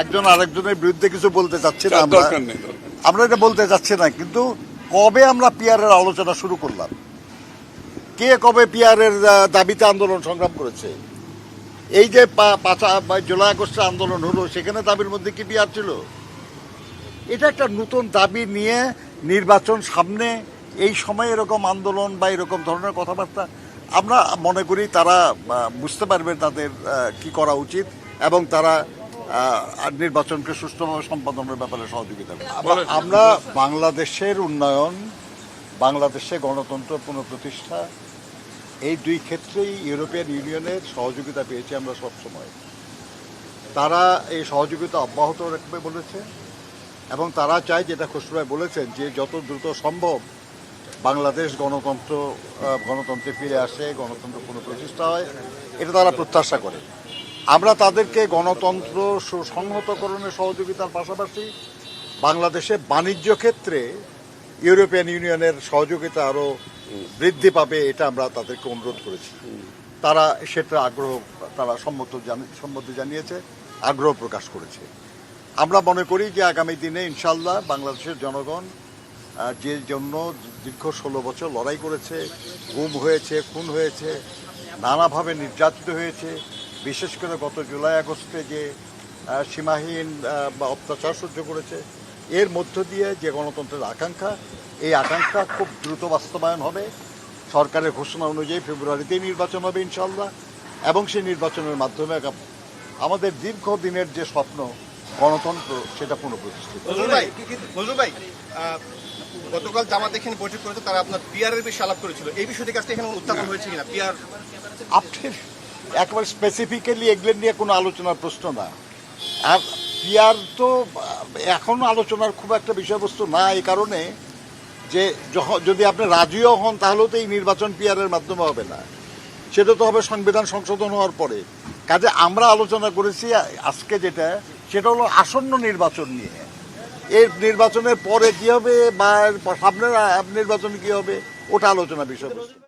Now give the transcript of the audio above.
একজন আরেকজনের বিরুদ্ধে কিছু বলতে চাচ্ছি না, আমরা এটা বলতে চাচ্ছি না, কিন্তু কবে আমরা পিয়ারের আলোচনা শুরু করলাম? কে কবে পিয়ারের দাবিতে আন্দোলন সংগ্রাম করেছে? এই যে জুলাই আগস্টের আন্দোলন হলো, সেখানে দাবির মধ্যে কি পিয়ার ছিল? এটা একটা নতুন দাবি নিয়ে নির্বাচন সামনে, এই সময় এরকম আন্দোলন বা এরকম ধরনের কথাবার্তা, আমরা মনে করি তারা বুঝতে পারবেন তাদের কি করা উচিত এবং তারা নির্বাচনকে সুষ্ঠুভাবে সম্পাদনের ব্যাপারে সহযোগিতা করবে। আমরা বাংলাদেশের উন্নয়ন, বাংলাদেশে গণতন্ত্র পুনঃপ্রতিষ্ঠা, এই দুই ক্ষেত্রেই ইউরোপিয়ান ইউনিয়নের সহযোগিতা পেয়েছি আমরা সবসময়। তারা এই সহযোগিতা অব্যাহত রাখবে বলেছে এবং তারা চায়, যেটা খসরু ভাই বলেছেন, যে যত দ্রুত সম্ভব বাংলাদেশ গণতন্ত্রে ফিরে আসে, গণতন্ত্র পুনঃপ্রতিষ্ঠা হয়, এটা তারা প্রত্যাশা করে। আমরা তাদেরকে গণতন্ত্র সুসংহতকরণের সহযোগিতার পাশাপাশি বাংলাদেশে বাণিজ্য ক্ষেত্রে ইউরোপিয়ান ইউনিয়নের সহযোগিতা আরও বৃদ্ধি পাবে, এটা আমরা তাদেরকে অনুরোধ করেছি। তারা সেটা তারা সম্মতি জানিয়েছে, আগ্রহ প্রকাশ করেছে। আমরা মনে করি যে আগামী দিনে ইনশাল্লাহ বাংলাদেশের জনগণ যে জন্য দীর্ঘ 16 বছর লড়াই করেছে, গুম হয়েছে, খুন হয়েছে, নানাভাবে নির্যাতিত হয়েছে, বিশেষ করে গত জুলাই আগস্টে যে সীমাহীন অত্যাচার সহ্য করেছে, এর মধ্য দিয়ে যে গণতন্ত্রের আকাঙ্ক্ষা, এই আকাঙ্ক্ষা খুব দ্রুত বাস্তবায়ন হবে। সরকারের ঘোষণা অনুযায়ী ফেব্রুয়ারিতেই নির্বাচন হবে ইনশাল্লাহ, এবং সেই নির্বাচনের মাধ্যমে আমাদের দীর্ঘদিনের যে স্বপ্ন গণতন্ত্র, সেটা পুনঃপ্রতিষ্ঠিত। গতকাল জামাত এখানে বৈঠক করেছে, তারা আপনার পিয়ারের বিষয়ে আলাপ করেছিল, এই বিষয়টি কাছে এখানে উত্থাপন হয়েছে কিনা? পিয়ার আপনার একেবারে স্পেসিফিক্যালি এগুলো নিয়ে কোনো আলোচনার প্রশ্ন না। আর পিয়ার তো এখন আলোচনার খুব একটা বিষয়বস্তু না, এই কারণে যে যদি আপনি রাজিও হন, তাহলেও তো এই নির্বাচন পিয়ারের মাধ্যমে হবে না, সেটা তো হবে সংবিধান সংশোধন হওয়ার পরে। কাজে আমরা আলোচনা করেছি আজকে যেটা, সেটা হলো আসন্ন নির্বাচন নিয়ে। এই নির্বাচনের পরে কি হবে বা সামনের নির্বাচন কি হবে, ওটা আলোচনা বিষয়বস্তু।